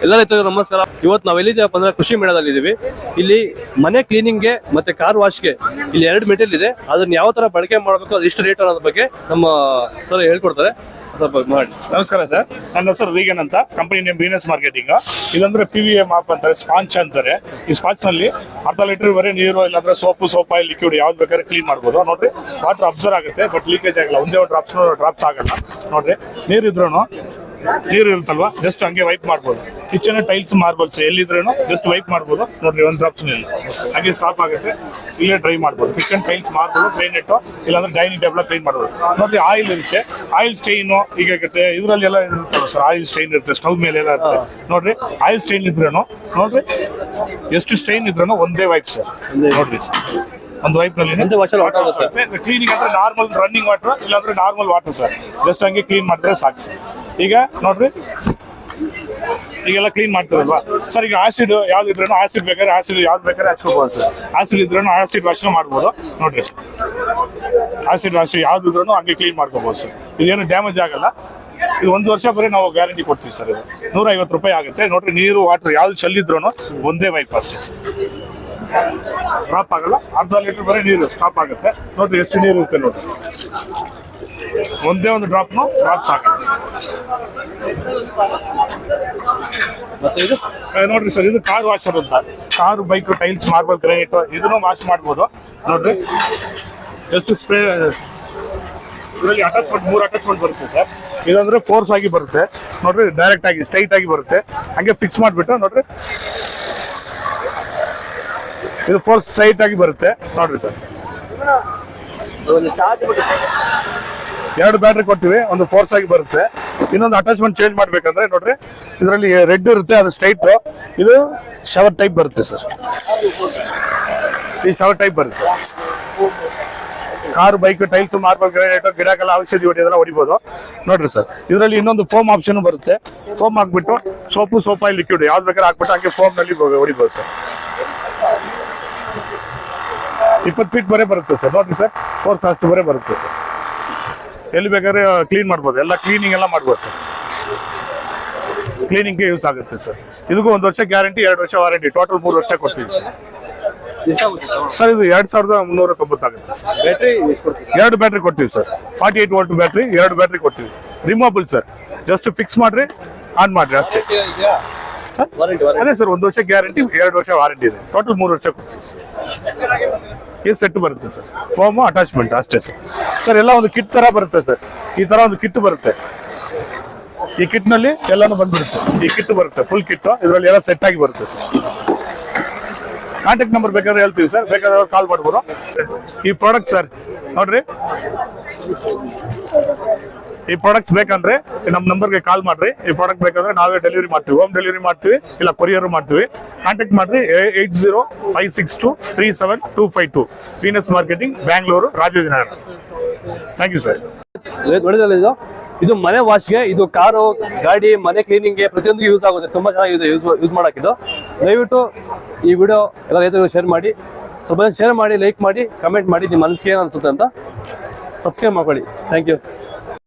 ಎಲ್ಲ ರೈತರಿಗೂ ನಮಸ್ಕಾರ. ಇವತ್ತು ನಾವು ಎಲ್ಲಿದ್ದೀವಪ್ಪ ಅಂದ್ರೆ ಕೃಷಿ ಮೇಳದಲ್ಲಿ ಇದೀವಿ. ಇಲ್ಲಿ ಮನೆ ಕ್ಲೀನಿಂಗ್ಗೆ ಮತ್ತೆ ಕಾರ್ ವಾಶ್ಗೆ ಇಲ್ಲಿ 2 ಮೆಟೀರಿಯಲ್ ಇದೆ. ಅದನ್ನ ಯಾವ ತರ ಬಳಕೆ ಮಾಡಬೇಕು, ಅದು ಎಷ್ಟು ರೇಟ್ ಅನ್ನೋದ್ರ ಬಗ್ಗೆ ನಮ್ಮ ಸರ್ ಹೇಳ್ಕೊಡ್ತಾರೆ. ಮಾಡಿ. ನಮಸ್ಕಾರ ಸರ್, ನನ್ನ ಹೆಸರು ವೀಗನ್ ಅಂತ. Company name business marketing. ಇದಂದ್ರೆ PVA ಮಾಪ್ ಅಂತಾರೆ, ಸ್ಪಾಂಚ್ ಅಂತಾರೆ. ಈ ಸ್ಪಾಂಚ್ ನಲ್ಲಿ ಅರ್ಧ ಲೀಟರ್ ವರೆ ನೀರು ಇಲ್ಲಾಂದ್ರೆ ಸೋಪ್ ಆಯಿಲ್ ಲಿಕ್ವಿಡ್ ಯಾವ್ದು ಬೇಕಾದ್ರೆ ಕ್ಲೀನ್ ಮಾಡ್ಬೋದು. ನೋಡ್ರಿ, ವಾಟರ್ ಅಬ್ಸರ್ವ್ ಆಗುತ್ತೆ, ಬಟ್ ಲೀಕೇಜ್ ಆಗಲ್ಲ. ಒಂದೇ ಒಂದು ಡ್ರಾಪ್ಸ್ ಆಗಲ್ಲ. ನೋಡ್ರಿ, ನೀರು ಇರುತ್ತಲ್ವಾ, ಜಸ್ಟ್ ಹಂಗೆ ವೈಪ್ ಮಾಡ್ಬೋದು. ಕಿಚನ್ ಟೈಲ್ಸ್ ಮಾರ್ಬಲ್ಸ್ ಎಲ್ಲಿದ್ರೂ ಜಸ್ಟ್ ವೈಪ್ ಮಾಡ್ಬೋದು. ನೋಡ್ರಿ, ಒಂದು ಡ್ರಾಪ್ಸ್ ಇಲ್ಲ, ಹಾಗೆ ಸ್ಟಾಪ್ ಆಗುತ್ತೆ. ಇಲ್ಲೇ ಡ್ರೈ ಮಾಡ್ಬೋದು. ಕಿಚನ್ ಟೈಲ್ಸ್ ಮಾರ್ಬಲ್ ಗ್ರೈನೆಟ್ ಇಲ್ಲಾಂದ್ರೆ ಡೈನಿಂಗ್ ಟೇಬಲ್ ಕ್ಲೀನ್ ಮಾಡ್ಬೋದು. ನೋಡ್ರಿ, ಆಯಿಲ್ ಇರುತ್ತೆ, ಆಯಿಲ್ ಸ್ಟೈನು ಈಗ ಆಗುತ್ತೆ. ಇದರಲ್ಲಿ ಎಲ್ಲ ಇರುತ್ತಲ್ಲ ಸರ್, ಆಯಿಲ್ ಸ್ಟೈನ್ ಇರುತ್ತೆ, ಸ್ಟವ್ ಮೇಲೆ ಎಲ್ಲ ಇರುತ್ತೆ. ನೋಡ್ರಿ, ಆಯಿಲ್ ಸ್ಟೈನ್ ಇದ್ರೇನು, ನೋಡ್ರಿ ಎಷ್ಟು ಸ್ಟೈನ್ ಇದ್ರೂ ಒಂದೇ ವೈಪ್ ಸರ್. ನೋಡ್ರಿ ಸರ್, ಒಂದು ವೈಪ್ ನಲ್ಲಿ ಕ್ಲೀನಿಂಗ್ ಅಂದ್ರೆ ನಾರ್ಮಲ್ ರನ್ನಿಂಗ್ ವಾಟರ್ ಇಲ್ಲಾಂದ್ರೆ ನಾರ್ಮಲ್ ವಾಟರ್ ಸರ್, ಜಸ್ಟ್ ಹಂಗೆ ಕ್ಲೀನ್ ಮಾಡಿದ್ರೆ ಸಾಕು ಸರ್. ಈಗ ನೋಡ್ರಿ, ಈಗೆಲ್ಲ ಕ್ಲೀನ್ ಮಾಡ್ತಾರಲ್ವಾ ಸರ್. ಈಗ ಆಸಿಡ್ ಯಾವ್ದು ಇದ್ರೂ ಆಸಿಡ್ ಬೇಕಾದ್ರೆ ಆಸಿಡ್ ಯಾವ್ದು ಬೇಕಾದ್ರೆ ಹಚ್ಕೋಬಹುದು ಸರ್. ಆಸಿಡ್ ಇದ್ರೂ ಆಸಿಡ್ ವಾಶ್ ಮಾಡ್ಬೋದು. ನೋಡ್ರಿ, ಆಸಿಡ್ ವಾಶ್ ಯಾವ್ದು ಇದ್ರೂ ಹಂಗೆ ಕ್ಲೀನ್ ಮಾಡ್ಕೋಬಹುದು ಸರ್. ಇದೇನು ಡ್ಯಾಮೇಜ್ ಆಗಲ್ಲ. ಇದು 1 ವರ್ಷ ಬರೀ ನಾವು ಗ್ಯಾರಂಟಿ ಕೊಡ್ತೀವಿ ಸರ್. ಇದು 150 ರೂಪಾಯಿ ಆಗುತ್ತೆ. ನೋಡ್ರಿ, ನೀರು ವಾಟರ್ ಯಾವ್ದು ಚೆಲ್ಲಿದ್ರು ಒಂದೇ ವೈಪ್ ಅಷ್ಟೇ ಸರ್, ಡ್ರಾಪ್ ಆಗಲ್ಲ. ಅರ್ಧ ಲೀಟರ್ ಬರೀ ನೀರು ಸ್ಟಾಪ್ ಆಗುತ್ತೆ. ನೋಡ್ರಿ, ಎಷ್ಟು ನೀರು ಇರುತ್ತೆ ನೋಡ್ರಿ, ಒಂದೇ ಒಂದು ಡ್ರಾಪ್ಸ್ ಆಗುತ್ತೆ. ನೋಡ್ರಿ ಸರ್, ಇದು ಕಾರ್ ವಾಷರ್ ಅಂತ. Car, bike, tiles, marble, granite ಇದನ್ನು ವಾಶ್ ಮಾಡ್ಬೋದು. ನೋಡ್ರಿ, ಎಷ್ಟು ಸ್ಪ್ರೇ ಇದರಲ್ಲಿ ಅಟ್ಯಾಚ್ಮೆಂಟ್ 3 ಅಟ್ಯಾಚ್ಮೆಂಟ್ ಬರುತ್ತೆ ಸರ್. ಇದಂದ್ರೆ ಫೋರ್ಸ್ ಆಗಿ ಬರುತ್ತೆ. ನೋಡ್ರಿ, ಡೈರೆಕ್ಟ್ ಆಗಿ ಸ್ಟ್ರೈಟ್ ಆಗಿ ಬರುತ್ತೆ. ಹಂಗೆ ಫಿಕ್ಸ್ ಮಾಡಿಬಿಟ್ಟು ನೋಡ್ರಿ, ಇದು ಫೋರ್ಸ್ ಸ್ಟ್ರೈಟ್ ಆಗಿ ಬರುತ್ತೆ. ನೋಡ್ರಿ ಸರ್, 2 ಬ್ಯಾಟ್ರಿ ಕೊಡ್ತೀವಿ, ಒಂದು ಫೋರ್ಸ್ ಆಗಿ ಬರುತ್ತೆ. ಇನ್ನೊಂದು ಅಟ್ಯಾಚ್ಮೆಂಟ್ ಚೇಂಜ್ ಮಾಡ್ಬೇಕಂದ್ರೆ ನೋಡ್ರಿ, ಇದರಲ್ಲಿ ರೆಡ್ ಇರುತ್ತೆ, ಅದು ಸ್ಟ್ರೈಟ್. ಇದು ಶವರ್ ಟೈಪ್ ಬರುತ್ತೆ ಸರ್. ಈ ಶವರ್ ಟೈಪ್ ಬರುತ್ತೆ. Car, bike, tiles, marble, granite, ಗಿಡಕ್ಕೆಲ್ಲ ಔಷಧಿ ಹೊಡೆಯೋದೆಲ್ಲ ಹೊಡಿಬೋದು. ನೋಡ್ರಿ ಸರ್, ಇದರಲ್ಲಿ ಇನ್ನೊಂದು ಫೋಮ್ ಆಪ್ಷನ್ ಬರುತ್ತೆ. ಫೋಮ್ ಹಾಕ್ಬಿಟ್ಟು ಸೋಪ್ ಆಯಿಲ್ ಲಿಕ್ವಿಡ್ ಯಾವ್ದು ಬೇಕಾದ್ರೆ ಹಾಕ್ಬಿಟ್ಟು ಹಂಗೆ ಫೋಮ್ ನಲ್ಲಿ ಹೊಡಿಬೋದು ಸರ್. 20 ಫೀಟ್ ಬರೇ ಬರುತ್ತೆ ಸರ್. ನೋಡ್ರಿ ಸರ್, ಫೋರ್ಸ್ ಅಷ್ಟು ಬರೇ ಬರುತ್ತೆ ಸರ್. ಎಲ್ಲಿ ಬೇಕಾದ್ರೆ ಕ್ಲೀನ್ ಮಾಡ್ಬೋದು, ಎಲ್ಲ ಕ್ಲೀನಿಂಗ್ ಎಲ್ಲ ಮಾಡ್ಬೋದು ಸರ್. ಕ್ಲೀನಿಂಗ್ಗೆ ಯೂಸ್ ಆಗುತ್ತೆ ಸರ್. ಇದಕ್ಕೂ 1 ವರ್ಷ ಗ್ಯಾರಂಟಿ, 2 ವರ್ಷ ವಾರಂಟಿ, ಟೋಟಲ್ 3 ವರ್ಷ ಕೊಡ್ತೀವಿ ಸರ್. ಸರ್, ಇದು 2390 ಆಗುತ್ತೆ ಸರ್. ಬ್ಯಾಟ್ರಿ 2 ಬ್ಯಾಟ್ರಿ ಕೊಡ್ತೀವಿ ಸರ್. 48 ವೋಲ್ಟ್ ಬ್ಯಾಟ್ರಿ, 2 ಬ್ಯಾಟ್ರಿ ಕೊಡ್ತೀವಿ. ರಿಮೂವಬಲ್ ಸರ್, ಜಸ್ಟ್ ಫಿಕ್ಸ್ ಮಾಡ್ರಿ, ಆನ್ ಮಾಡ್ರಿ ಅಷ್ಟೇ. ಅದೇ ಸರ್, 1 ವರ್ಷ ಗ್ಯಾರಂಟಿ, 2 ವರ್ಷ ವಾರಂಟಿ ಇದೆ. ಟೋಟಲ್ 3 ವರ್ಷ ಕೊಡ್ತೀವಿ ಸರ್. ಈ ಸೆಟ್ ಬರುತ್ತೆ ಸರ್, ಫೋಮು ಅಟ್ಯಾಚ್ಮೆಂಟ್ ಅಷ್ಟೇ ಸರ್. ಸರ್, ಎಲ್ಲ ಒಂದು ಕಿಟ್ ತರ ಬರುತ್ತೆ ಸರ್. ಈ ತರ ಒಂದು ಕಿಟ್ ಬರುತ್ತೆ. ಈ ಕಿಟ್ ನಲ್ಲಿ ಎಲ್ಲಾನು ಬಂದ್ಬಿಡುತ್ತೆ. ಈ ಕಿಟ್ ಬರುತ್ತೆ, ಫುಲ್ ಕಿಟ್. ಇದರಲ್ಲಿ ಎಲ್ಲ ಸೆಟ್ ಆಗಿ ಬರುತ್ತೆ ಸರ್. ಕಾಂಟ್ಯಾಕ್ಟ್ ನಂಬರ್ ಬೇಕಾದ್ರೆ ಹೇಳ್ತೀವಿ ಸರ್, ಬೇಕಾದ್ರೆ ಕಾಲ್ ಮಾಡ್ಬೋದು. ಈ ಪ್ರಾಡಕ್ಟ್ ಸರ್, ನೋಡ್ರಿ, ಈ ಪ್ರಾಡಕ್ಟ್ಸ್ ಬೇಕಂದ್ರೆ ನಮ್ಮ ನಂಬರ್ಗೆ ಕಾಲ್ ಮಾಡ್ರಿ. ಈ ಪ್ರಾಡಕ್ಟ್ ಬೇಕಾದ್ರೆ ನಾವೇ ಡೆಲಿವರಿ ಮಾಡ್ತೀವಿ, ಹೋಮ್ ಡೆಲಿವರಿ ಮಾಡ್ತೀವಿ, ಇಲ್ಲ ಕೊರಿಯರ್ ಮಾಡ್ತೀವಿ. ಕಾಂಟ್ಯಾಕ್ಟ್ ಮಾಡ್ರಿ 8056237252. Business marketing, Bangalore, Rajajinagar. Thank you sir. ಇದು ಮನೆ ವಾಶ್ಗೆ, ಇದು ಕಾರು, ಗಾಡಿ, ಮನೆ ಕ್ಲೀನಿಂಗ್ಗೆ ಪ್ರತಿಯೊಂದಿಗೆ ಯೂಸ್ ಆಗುತ್ತೆ. ತುಂಬಾ ಚೆನ್ನಾಗಿದೆ ಯೂಸ್ ಮಾಡಕ್ಕಿದ್ದು. ದಯವಿಟ್ಟು ಈ ವಿಡಿಯೋ ಎಲ್ಲ ರೈತರು ಶೇರ್ ಮಾಡಿ, ಸ್ವಲ್ಪ ಶೇರ್ ಮಾಡಿ, ಲೈಕ್ ಮಾಡಿ, ಕಮೆಂಟ್ ಮಾಡಿ, ನಿಮ್ಮ ಮನಸ್ಸಿಗೆ ಏನು ಅನ್ಸುತ್ತೆ ಅಂತ ಸಬ್ಸ್ಕ್ರೈಬ್ ಮಾಡ್ಕೊಳ್ಳಿ. Thank you.